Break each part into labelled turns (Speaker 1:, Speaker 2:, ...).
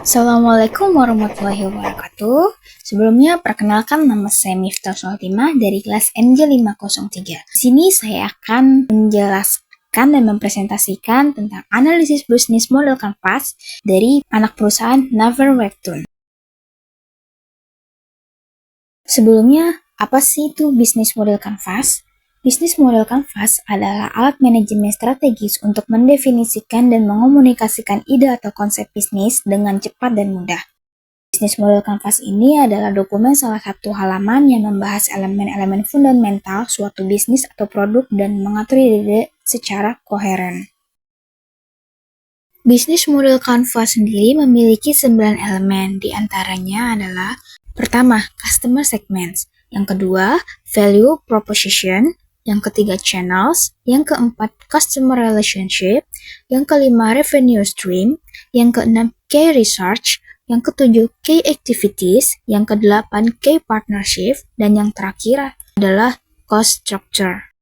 Speaker 1: Assalamualaikum warahmatullahi wabarakatuh. Sebelumnya, perkenalkan nama saya Miftah Sultimah dari kelas NJ503. Di sini saya akan menjelaskan dan mempresentasikan tentang analisis bisnis model kanvas dari anak perusahaan Naver Webtoon. Sebelumnya, apa sih itu bisnis model kanvas? Bisnis model kanvas adalah alat manajemen strategis untuk mendefinisikan dan mengomunikasikan ide atau konsep bisnis dengan cepat dan mudah. Bisnis model kanvas ini adalah dokumen salah satu halaman yang membahas elemen-elemen fundamental suatu bisnis atau produk dan mengatur ide secara koheren. Bisnis model kanvas sendiri memiliki 9 elemen, di antaranya adalah pertama, customer segments, yang kedua, value proposition, yang ketiga, channels, yang keempat, customer relationship, yang kelima, revenue stream, yang keenam, key research, yang ketujuh, key activities, yang kedelapan, key partnership, dan yang terakhir adalah cost structure.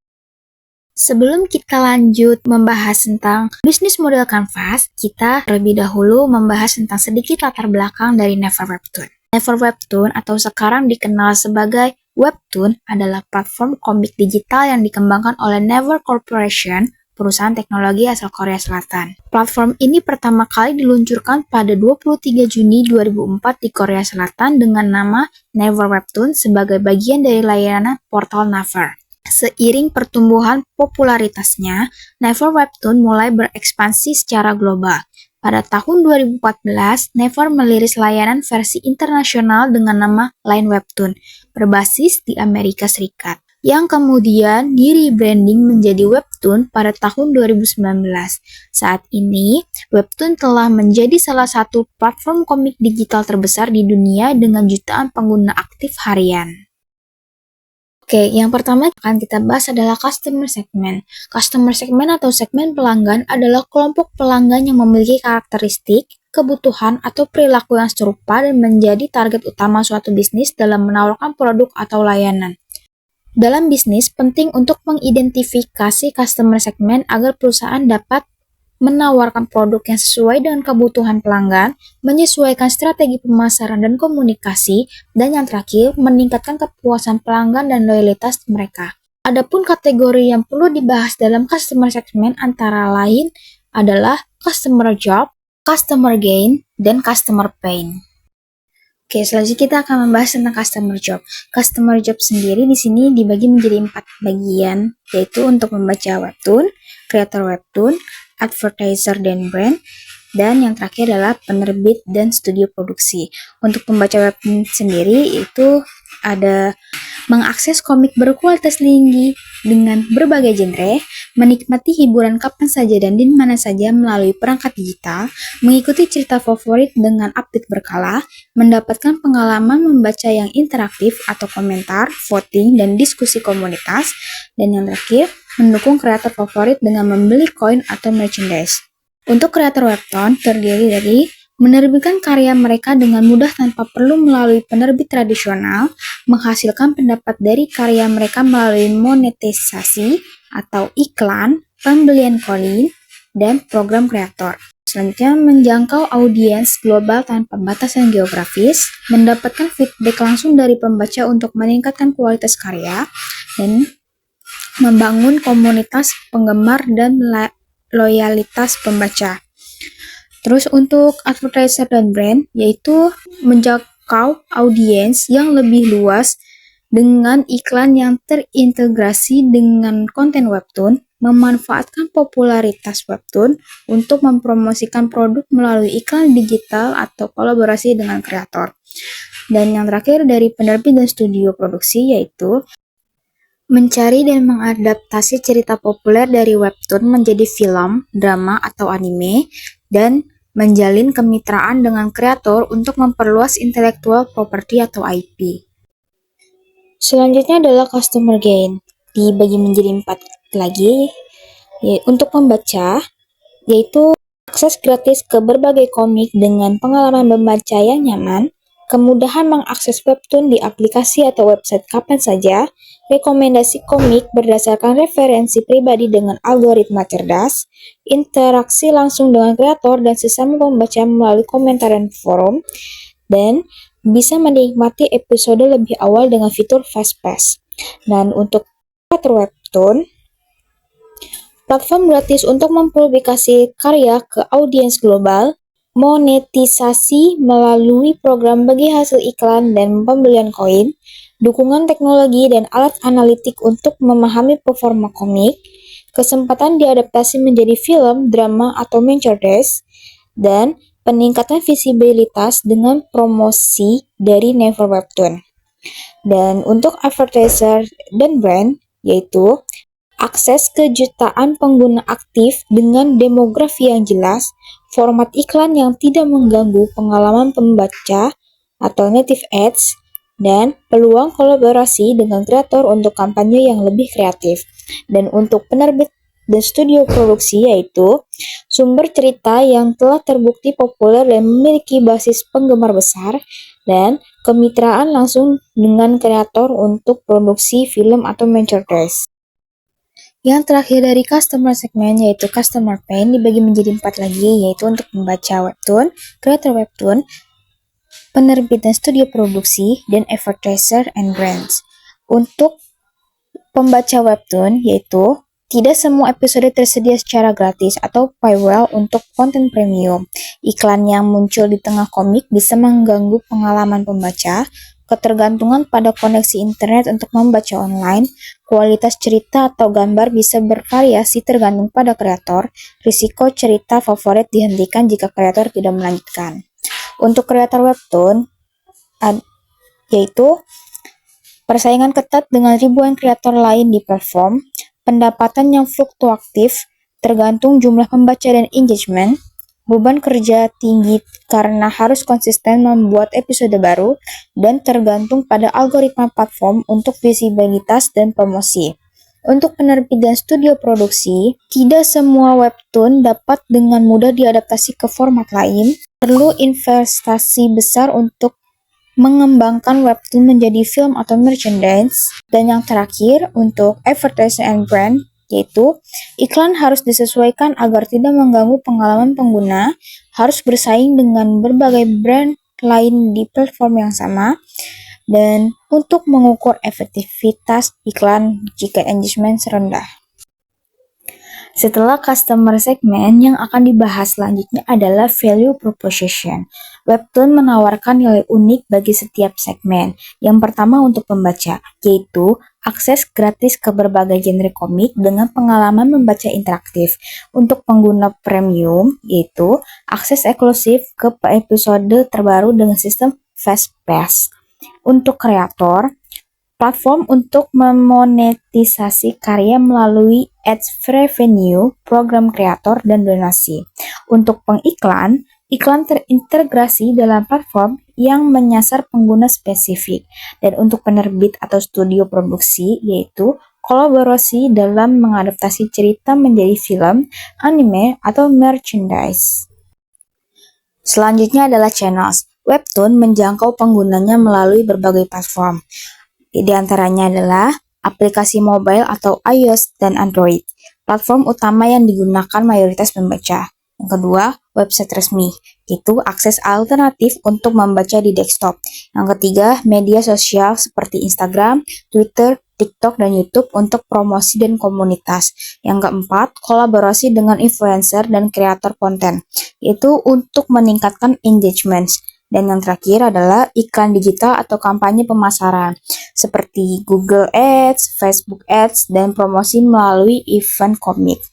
Speaker 1: Sebelum kita lanjut membahas tentang bisnis model kanvas, kita terlebih dahulu membahas tentang sedikit latar belakang dari Naver Webtoon. Naver Webtoon atau sekarang dikenal sebagai Webtoon adalah platform komik digital yang dikembangkan oleh Naver Corporation, perusahaan teknologi asal Korea Selatan. Platform ini pertama kali diluncurkan pada 23 Juni 2004 di Korea Selatan dengan nama Naver Webtoon sebagai bagian dari layanan portal Naver. Seiring pertumbuhan popularitasnya, Naver Webtoon mulai berekspansi secara global. Pada tahun 2014, Naver merilis layanan versi internasional dengan nama Line Webtoon, berbasis di Amerika Serikat, yang kemudian di-rebranding menjadi Webtoon pada tahun 2019. Saat ini, Webtoon telah menjadi salah satu platform komik digital terbesar di dunia dengan jutaan pengguna aktif harian. Oke, yang pertama akan kita bahas adalah customer segment. Customer segment atau segmen pelanggan adalah kelompok pelanggan yang memiliki karakteristik, kebutuhan, atau perilaku yang serupa dan menjadi target utama suatu bisnis dalam menawarkan produk atau layanan. Dalam bisnis, penting untuk mengidentifikasi customer segment agar perusahaan dapat menawarkan produk yang sesuai dengan kebutuhan pelanggan, menyesuaikan strategi pemasaran dan komunikasi, dan yang terakhir, meningkatkan kepuasan pelanggan dan loyalitas mereka. Adapun kategori yang perlu dibahas dalam customer segment antara lain adalah customer job, customer gain, dan customer pain. Oke, selanjutnya kita akan membahas tentang customer job. Customer job sendiri di sini dibagi menjadi 4 bagian, yaitu untuk membaca webtoon, creator webtoon, advertiser dan brand, dan yang terakhir adalah penerbit dan studio produksi. Untuk pembaca webtoon sendiri itu ada mengakses komik berkualitas tinggi dengan berbagai genre, menikmati hiburan kapan saja dan di mana saja melalui perangkat digital, mengikuti cerita favorit dengan update berkala, mendapatkan pengalaman membaca yang interaktif atau komentar, voting, dan diskusi komunitas, dan yang terakhir, mendukung kreator favorit dengan membeli koin atau merchandise. Untuk kreator webtoon terdiri dari menerbitkan karya mereka dengan mudah tanpa perlu melalui penerbit tradisional, menghasilkan pendapat dari karya mereka melalui monetisasi atau iklan, pembelian koin, dan program kreator. Selanjutnya, menjangkau audiens global tanpa batasan geografis, mendapatkan feedback langsung dari pembaca untuk meningkatkan kualitas karya, dan membangun komunitas penggemar dan loyalitas pembaca. Terus untuk advertiser dan brand, yaitu menjangkau audiens yang lebih luas dengan iklan yang terintegrasi dengan konten webtoon, memanfaatkan popularitas webtoon untuk mempromosikan produk melalui iklan digital atau kolaborasi dengan kreator. Dan yang terakhir dari penerbit dan studio produksi, yaitu mencari dan mengadaptasi cerita populer dari webtoon menjadi film, drama, atau anime, dan menjalin kemitraan dengan kreator untuk memperluas intellectual property atau IP. Selanjutnya adalah customer gain, dibagi menjadi 4 lagi, untuk membaca, yaitu akses gratis ke berbagai komik dengan pengalaman membaca yang nyaman, kemudahan mengakses webtoon di aplikasi atau website kapan saja, rekomendasi komik berdasarkan referensi pribadi dengan algoritma cerdas, interaksi langsung dengan kreator dan sesama pembaca melalui komentar dan forum, dan bisa menikmati episode lebih awal dengan fitur Fast Pass. Dan untuk kreator webtoon, platform gratis untuk mempublikasi karya ke audiens global, monetisasi melalui program bagi hasil iklan dan pembelian koin, dukungan teknologi dan alat analitik untuk memahami performa komik, kesempatan diadaptasi menjadi film, drama, atau merchandise, dan peningkatan visibilitas dengan promosi dari Never Webtoon. Dan untuk advertiser dan brand, yaitu akses ke jutaan pengguna aktif dengan demografi yang jelas, format iklan yang tidak mengganggu pengalaman pembaca atau native ads, dan peluang kolaborasi dengan kreator untuk kampanye yang lebih kreatif. Dan untuk penerbit dan studio produksi, yaitu sumber cerita yang telah terbukti populer dan memiliki basis penggemar besar, dan kemitraan langsung dengan kreator untuk produksi film atau merchandise. Yang terakhir dari customer segment yaitu customer pain dibagi menjadi 4 lagi, yaitu untuk pembaca webtoon, creator webtoon, penerbit dan studio produksi, dan advertiser and brands. Untuk pembaca webtoon, yaitu tidak semua episode tersedia secara gratis atau paywall untuk konten premium. Iklan yang muncul di tengah komik bisa mengganggu pengalaman pembaca, ketergantungan pada koneksi internet untuk membaca online, kualitas cerita atau gambar bisa bervariasi tergantung pada kreator, risiko cerita favorit dihentikan jika kreator tidak melanjutkan. Untuk kreator webtoon, yaitu persaingan ketat dengan ribuan kreator lain di platform, pendapatan yang fluktuatif tergantung jumlah pembaca dan engagement, beban kerja tinggi karena harus konsisten membuat episode baru, dan tergantung pada algoritma platform untuk visibilitas dan promosi. Untuk penerbit dan studio produksi, tidak semua webtoon dapat dengan mudah diadaptasi ke format lain, perlu investasi besar untuk mengembangkan webtoon menjadi film atau merchandise. Dan yang terakhir, untuk advertising and brand, yaitu iklan harus disesuaikan agar tidak mengganggu pengalaman pengguna, harus bersaing dengan berbagai brand lain di platform yang sama, dan untuk mengukur efektivitas iklan jika engagement rendah. Setelah customer segment, yang akan dibahas selanjutnya adalah value proposition. Webtoon menawarkan nilai unik bagi setiap segmen. Yang pertama untuk pembaca, yaitu akses gratis ke berbagai genre komik dengan pengalaman membaca interaktif. Untuk pengguna premium, yaitu akses eksklusif ke episode terbaru dengan sistem Fast Pass. Untuk kreator, platform untuk memonetisasi karya melalui ads revenue, program kreator, dan donasi. Untuk pengiklan, iklan terintegrasi dalam platform yang menyasar pengguna spesifik. Dan untuk penerbit atau studio produksi, yaitu kolaborasi dalam mengadaptasi cerita menjadi film, anime, atau merchandise. Selanjutnya adalah channels. Webtoon menjangkau penggunanya melalui berbagai platform. Di antaranya adalah aplikasi mobile atau iOS dan Android. Platform utama yang digunakan mayoritas pembaca. Yang kedua, website resmi, yaitu akses alternatif untuk membaca di desktop. Yang ketiga, media sosial seperti Instagram, Twitter, TikTok, dan YouTube untuk promosi dan komunitas. Yang keempat, kolaborasi dengan influencer dan kreator konten, yaitu untuk meningkatkan engagement. Dan yang terakhir adalah iklan digital atau kampanye pemasaran, seperti Google Ads, Facebook Ads, dan promosi melalui event komik.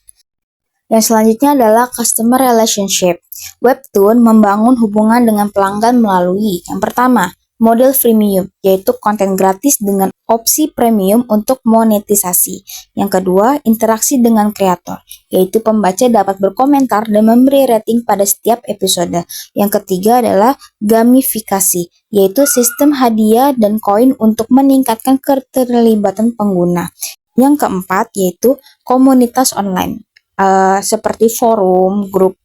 Speaker 1: Yang selanjutnya adalah customer relationship. Webtoon membangun hubungan dengan pelanggan melalui yang pertama, model freemium, yaitu konten gratis dengan opsi premium untuk monetisasi. Yang kedua, interaksi dengan kreator, yaitu pembaca dapat berkomentar dan memberi rating pada setiap episode. Yang ketiga adalah gamifikasi, yaitu sistem hadiah dan koin untuk meningkatkan keterlibatan pengguna. Yang keempat yaitu komunitas online, seperti forum, grup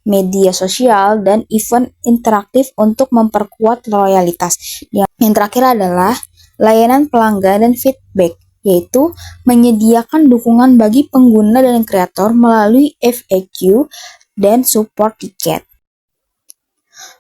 Speaker 1: media sosial, dan event interaktif untuk memperkuat loyalitas. Yang terakhir adalah layanan pelanggan dan feedback, yaitu menyediakan dukungan bagi pengguna dan kreator melalui FAQ dan support tiket.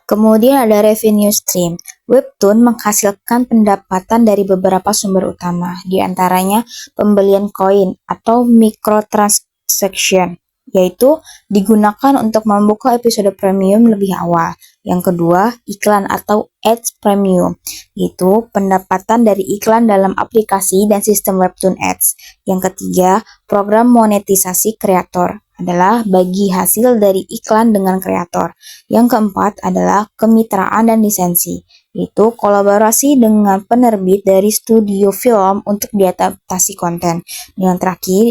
Speaker 1: Kemudian ada revenue stream. Webtoon menghasilkan pendapatan dari beberapa sumber utama, di antaranya pembelian koin atau microtransaction, yaitu digunakan untuk membuka episode premium lebih awal. Yang kedua, iklan atau ads premium, yaitu pendapatan dari iklan dalam aplikasi dan sistem Webtoon Ads. Yang ketiga, program monetisasi kreator adalah bagi hasil dari iklan dengan kreator. Yang keempat adalah kemitraan dan lisensi, yaitu kolaborasi dengan penerbit dari studio film untuk diadaptasi konten. Yang terakhir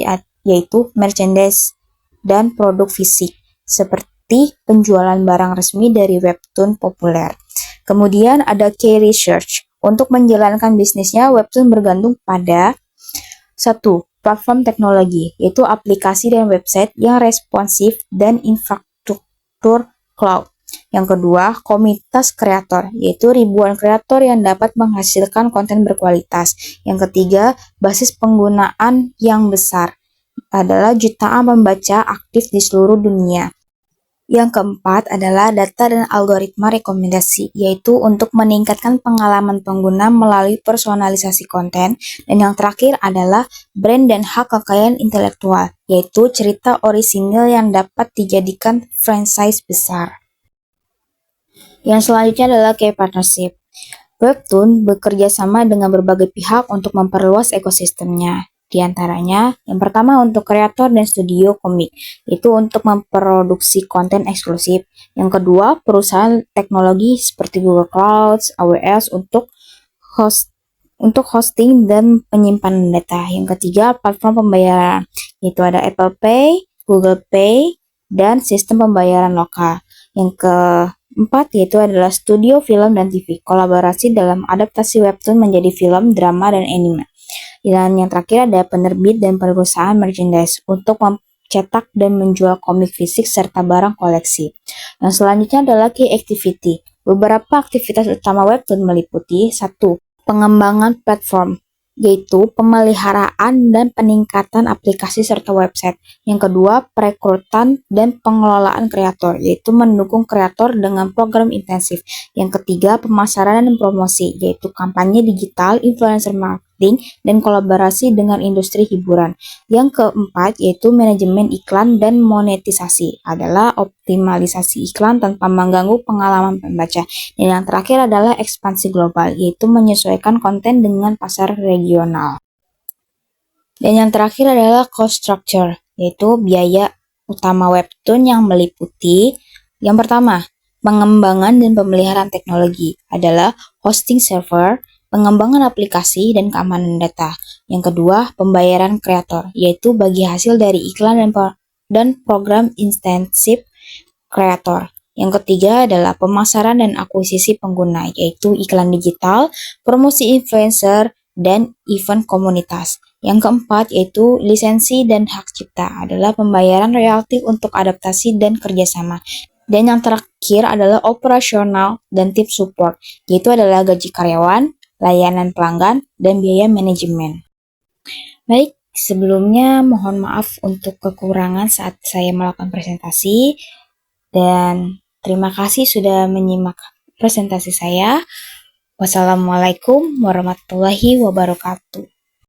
Speaker 1: yaitu merchandise dan produk fisik, seperti penjualan barang resmi dari webtoon populer. Kemudian ada key research. Untuk menjalankan bisnisnya, Webtoon bergantung pada 1. Platform teknologi, yaitu aplikasi dan website yang responsif dan infrastruktur cloud. Yang kedua, komunitas kreator, yaitu ribuan kreator yang dapat menghasilkan konten berkualitas. Yang ketiga, basis penggunaan yang besar, adalah jutaan pembaca aktif di seluruh dunia. Yang keempat adalah data dan algoritma rekomendasi, yaitu untuk meningkatkan pengalaman pengguna melalui personalisasi konten. Dan yang terakhir adalah brand dan hak kekayaan intelektual, yaitu cerita orisinil yang dapat dijadikan franchise besar. Yang selanjutnya adalah key partnership. Webtoon bekerja sama dengan berbagai pihak untuk memperluas ekosistemnya. Di antaranya, yang pertama untuk kreator dan studio komik, itu untuk memproduksi konten eksklusif. Yang kedua, perusahaan teknologi seperti Google Clouds, AWS untuk hosting dan penyimpanan data. Yang ketiga, platform pembayaran, yaitu ada Apple Pay, Google Pay, dan sistem pembayaran lokal. Yang keempat yaitu adalah studio film dan TV, kolaborasi dalam adaptasi webtoon menjadi film, drama, dan anime. Dan yang terakhir ada penerbit dan perusahaan merchandise untuk mencetak dan menjual komik fisik serta barang koleksi. Yang selanjutnya adalah key activity. Beberapa aktivitas utama webtoon meliputi 1. Pengembangan platform, yaitu pemeliharaan dan peningkatan aplikasi serta website. Yang kedua, perekrutan dan pengelolaan kreator, yaitu mendukung kreator dengan program intensif. Yang ketiga, pemasaran dan promosi, yaitu kampanye digital, influencer marketing, dan kolaborasi dengan industri hiburan. Yang keempat, yaitu manajemen iklan dan monetisasi, adalah optimalisasi iklan tanpa mengganggu pengalaman pembaca. Dan yang terakhir adalah ekspansi global, yaitu menyesuaikan konten dengan pasar regional. Dan yang terakhir adalah cost structure, yaitu biaya utama webtoon yang meliputi yang pertama, pengembangan dan pemeliharaan teknologi adalah hosting server, pengembangan aplikasi dan keamanan data. Yang kedua, pembayaran kreator, yaitu bagi hasil dari iklan dan program intensif kreator. Yang ketiga adalah pemasaran dan akuisisi pengguna, yaitu iklan digital, promosi influencer, dan event komunitas. Yang keempat yaitu lisensi dan hak cipta, adalah pembayaran royalti untuk adaptasi dan kerjasama. Dan yang terakhir adalah operasional dan tim support, yaitu adalah gaji karyawan, layanan pelanggan, dan biaya manajemen. Baik, sebelumnya mohon maaf untuk kekurangan saat saya melakukan presentasi, dan terima kasih sudah menyimak presentasi saya. Wassalamualaikum warahmatullahi wabarakatuh.